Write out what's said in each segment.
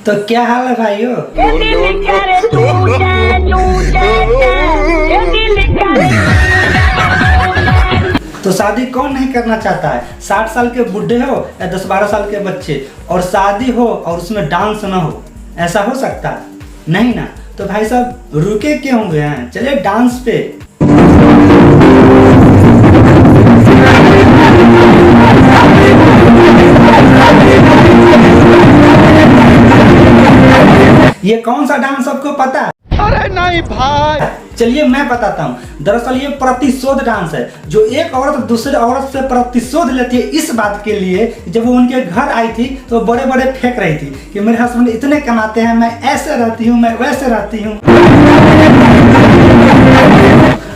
तो क्या हाल है भाइयों? तो शादी कौन नहीं करना चाहता है? 60 साल के बुढ़े हो या 10-12 साल के बच्चे, और शादी हो और उसमें डांस ना हो, ऐसा हो सकता है? नहीं ना। तो भाई साहब रुके क्यों हुए हैं, चलिए डांस पे। ये कौन सा डांस सबको पता है? अरे नहीं भाई, चलिए मैं बताता हूँ। दरअसल ये प्रतिशोध डांस है, जो एक औरत दूसरे औरत से प्रतिशोध लेती है इस बात के लिए, जब वो उनके घर आई थी तो बड़े बड़े फेंक रही थी कि मेरे हस्बैंड इतने कमाते हैं, मैं ऐसे रहती हूँ, मैं वैसे रहती हूँ।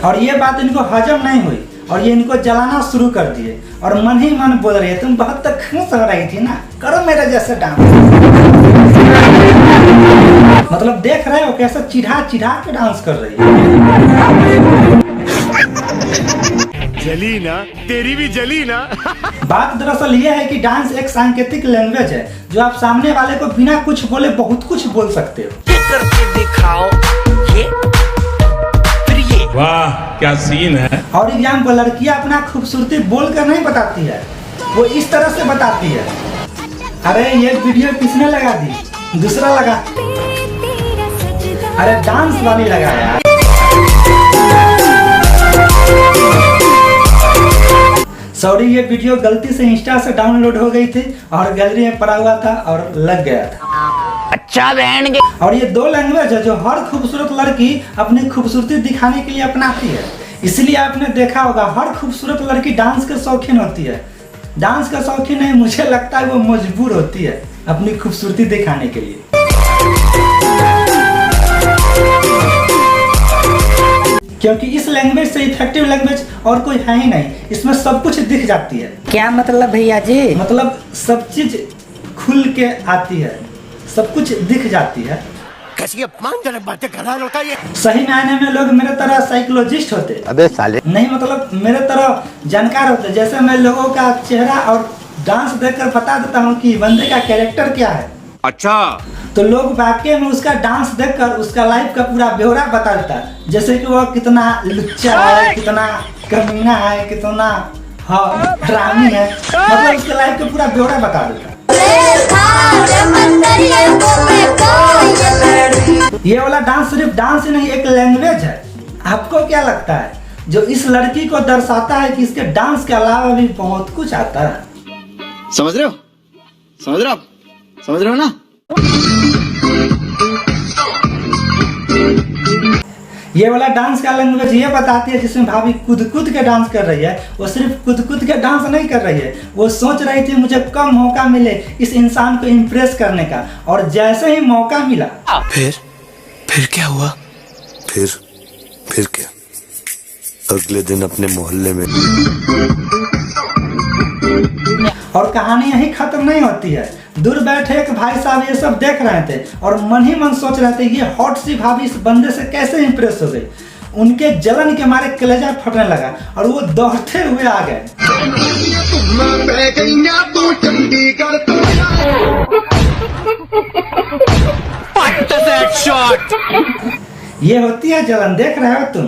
और ये बात इनको हजम नहीं हुई और ये इनको जलाना शुरू कर दिए और मन ही मन बोल रही है, तुम बहुत तक खुश हो रही थी ना, करो मेरे जैसे डांस। मतलब देख रहे हो कैसे चिढ़ा चिढ़ा के डांस कर रही है। जली ना, तेरी भी जली ना। बात दरअसल ये है कि डांस एक सांकेतिक लैंग्वेज है, जो आप सामने वाले को बिना कुछ बोले बहुत कुछ बोल सकते हो। ये करके दिखाओ, ये फिर ये। वाह क्या सीन है। और एग्जाम्पल, लड़कियां अपना खूबसूरती बोल कर नहीं बताती है, वो इस तरह से बताती है। अरे ये वीडियो किसने लगा दी? दूसरा लगा। अरे डांस वाली लगा यार। सॉरी, ये वीडियो गलती से इंस्टा से डाउनलोड हो गई थी और गैलरी में पड़ा हुआ था और लग गया था। अच्छा बहन के। और ये दो लैंग्वेज है जो हर खूबसूरत लड़की अपनी खूबसूरती दिखाने के लिए अपनाती है। इसलिए आपने देखा होगा हर खूबसूरत लड़की डांस के शौकीन होती है। डांस का शौकीन नहीं, मुझे लगता है वो मजबूर होती है अपनी खूबसूरती दिखाने के लिए। क्योंकि इस लैंग्वेज से इफेक्टिव लैंग्वेज और कोई है ही नहीं। इसमें सब कुछ दिख जाती है। क्या मतलब भैया जी? मतलब सब चीज खुल के आती है, सब कुछ दिख जाती है। कैसी अपमानजनक बातें कर रहा लड़का ये। सही मायने में लोग मेरे तरह साइकोलॉजिस्ट होते। अबे साले। नहीं मतलब मेरे तरह जानकार होते। जैसे मैं लोगों का चेहरा और डांस देखकर बता देता हूँ कि बंदे का कैरेक्टर क्या है। अच्छा, तो लोग वाकई में उसका डांस देखकर उसका लाइफ का पूरा ब्यौरा बता देता है। जैसे कि वो कितना लुच्चा है, कितना कमीना है, कितना हरामी है, मतलब उसके लाइफ का पूरा ब्यौरा बता देता है। ये वाला डांस सिर्फ डांस ही नहीं, एक लैंग्वेज है। आपको क्या लगता है जो इस लड़की को दर्शाता है कि इसके डांस के अलावा भी बहुत कुछ आता है? समझ रहे हो? समझ रहे हो? समझ रहे हो ना? ये वाला डांस का लैंग्वेज ये बताती है जिसमें भाभी कूद कूद के डांस कर रही है। वो सिर्फ कूद कूद के डांस नहीं कर रही है, वो सोच रही थी मुझे कम मौका मिले इस इंसान को इम्प्रेस करने का, और जैसे ही मौका मिला फिर क्या हुआ? फिर क्या? अगले दिन अपने मोहल्ले में। और कहानी यही खत्म नहीं होती है। दूर बैठे एक भाई साहब ये सब देख रहे थे और मन ही मन सोच रहे थे ये हॉट सी भाभी इस बंदे से कैसे इंप्रेस हो गई। उनके जलन के मारे कलेजा फटने लगा और वो दौड़ते हुए आ गए। ये होती है जलन, देख रहे हो तुम।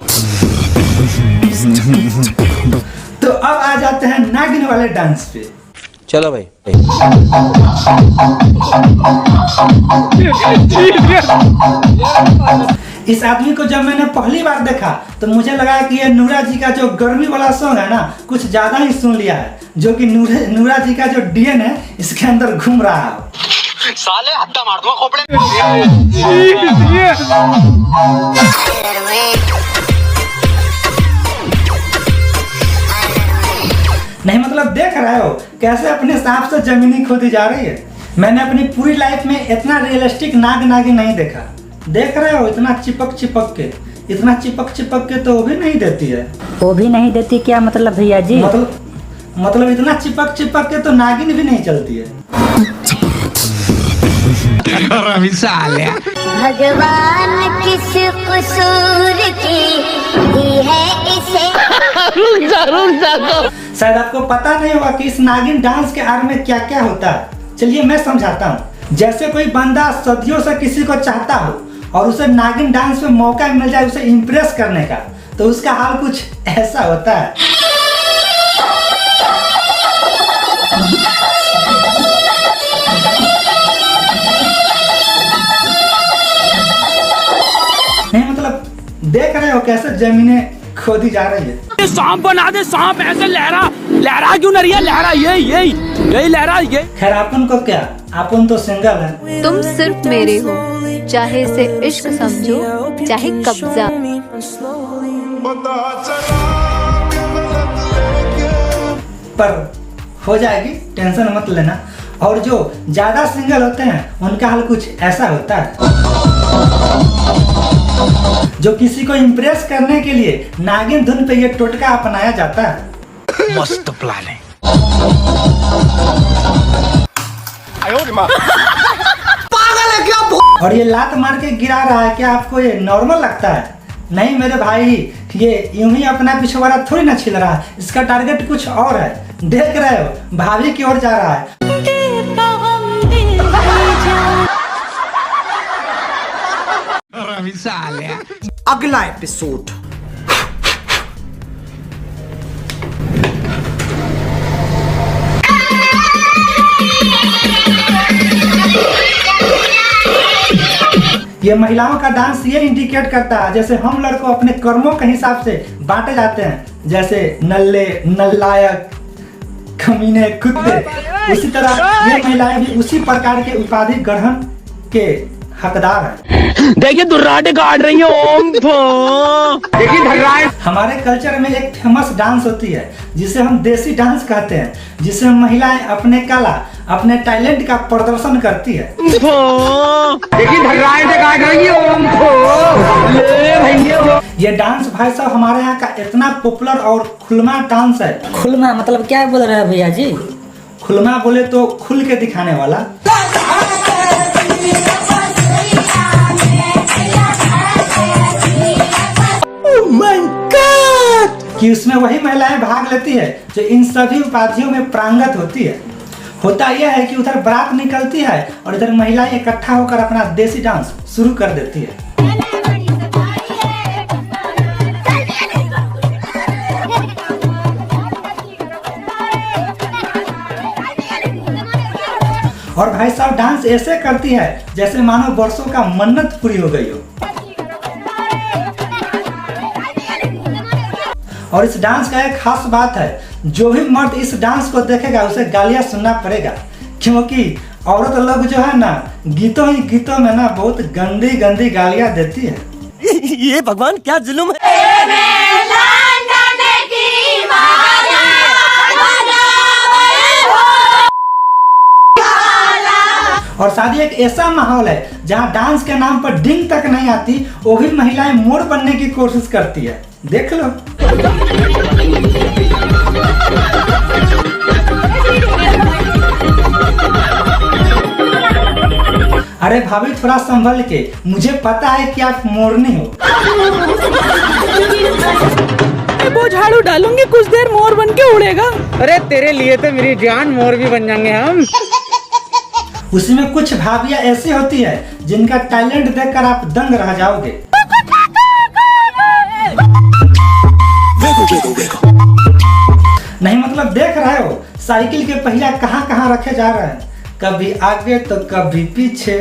तो अब आ जाते हैं नागिन वाले डांस पे। चलो भाई। इस आदमी को जब मैंने पहली बार देखा तो मुझे लगा कि ये नूरा जी का जो गर्मी वाला सॉन्ग है ना, कुछ ज्यादा ही सुन लिया है, जो कि नूरा जी का जो डीएन है इसके अंदर घूम रहा है। साले हत्ता मार दूंगा खोपड़े। नहीं मतलब देख रहे हो कैसे अपने सांप से जमीनी खोदी जा रही है। मैंने अपनी पूरी लाइफ में इतना रियलिस्टिक नागिन नहीं देखा। देख रहे हो इतना चिपक चिपक के तो वो भी नहीं देती है। वो भी नहीं देती क्या मतलब भैया जी? मतलब इतना चिपक के तो नागिन भी नहीं चलती है। भगवान किस कसूर की दी है इसे। शायद आपको पता नहीं होगा कि इस नागिन डांस के आर में क्या क्या होता है। चलिए मैं समझाता हूँ। जैसे कोई बंदा सदियों से किसी को चाहता हो और उसे नागिन डांस में मौका मिल जाए उसे इम्प्रेस करने का, तो उसका हाल कुछ ऐसा होता है। नहीं मतलब देख रहे हो कैसे जमीनें खोदी जा रही है। सांप बना दे, सांप ऐसे लहरा क्यों नहीं रही है? लहरा यही लहरा ये। खैर अपन को क्या, अपन तो सिंगल है। तुम सिर्फ मेरे हो, चाहे इसे इश्क समझो चाहे कब्जा। पर हो जाएगी, टेंशन मत लेना। और जो ज्यादा सिंगल होते हैं उनका हाल कुछ ऐसा होता है। जो किसी को इम्प्रेस करने के लिए नागिन धुन पे ये टोटका अपनाया जाता है। मस्त प्लान है। पागल है क्या? और ये लात मार के गिरा रहा है, क्या आपको ये नॉर्मल लगता है? नहीं मेरे भाई, ये यूं ही अपना पिछवाड़ा थोड़ी ना छिल रहा है, इसका टारगेट कुछ और है। देख रहे हो भाभी की ओर जा रहा है। अगला एपिसोड। ये महिलाओं का डांस ये इंडिकेट करता है जैसे हम लड़कों अपने कर्मों के हिसाब से बांटे जाते हैं, जैसे नल्ले, नल्लायक, कमीने, कुत्ते। उसी तरह ये महिलाएं भी उसी प्रकार के उपाधि ग्रहण के हकदार हैं। देखिए दुर्राटे काट रही है। ओम देखिए हमारे कल्चर में एक फेमस डांस होती है जिसे हम देसी डांस कहते हैं, जिसमें महिलाएं अपने कला, अपने टैलेंट का प्रदर्शन करती है। ये डांस भाई साहब हमारे यहाँ का इतना पॉपुलर और खुलमा डांस है। खुलमा मतलब क्या बोल रहे हैं भैया जी? खुलमा बोले तो खुल के दिखाने वाला। कि उसमें वही महिलाएं भाग लेती है जो इन सभी उपाधियों में प्रांगत होती है। होता यह है कि उधर बारात निकलती है और इधर महिलाएं इकट्ठा होकर अपना देसी डांस शुरू कर देती है। और भाई साहब डांस ऐसे करती है जैसे मानो वर्षों का मन्नत पूरी हो गई हो। और इस डांस का एक खास बात है, जो भी मर्द इस डांस को देखेगा उसे गालियां सुनना पड़ेगा, क्योंकि औरत लोग जो है ना गीतों ही गीतों में ना बहुत गंदी गंदी गालियां देती है। ये भगवान क्या जुल्म है। और शादी एक ऐसा माहौल है जहां डांस के नाम पर डिंग तक नहीं आती, वो भी महिलाएं मोर बनने की कोशिश करती है। देख लो। अरे भाभी थोड़ा संभल के, मुझे पता है कि आप मोरनी हो। वो झाड़ू डालूंगी, कुछ देर मोर बन के उड़ेगा। अरे तेरे लिए तो मेरी जान मोर भी बन जाएंगे हम। उसमें कुछ भाभियां ऐसी होती है जिनका टैलेंट देखकर आप दंग रह जाओगे। नहीं मतलब देख रहे हो साइकिल के पहिया कहाँ कहाँ रखे जा रहे हैं, कभी आगे तो कभी पीछे।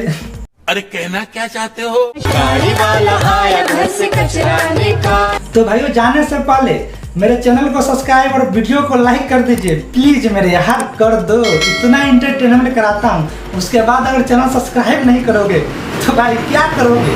अरे कहना क्या चाहते हो? गाड़ी वाला आया घर से कचरा लेकर। तो भाइयों जाने से पहले मेरे चैनल को सब्सक्राइब और वीडियो को लाइक कर दीजिए प्लीज, मेरे यार कर दो। इतना इंटरटेनमेंट कराता हूँ, उसके बाद अगर चैनल सब्सक्राइब नहीं करोगे तो भाई क्या करोगे।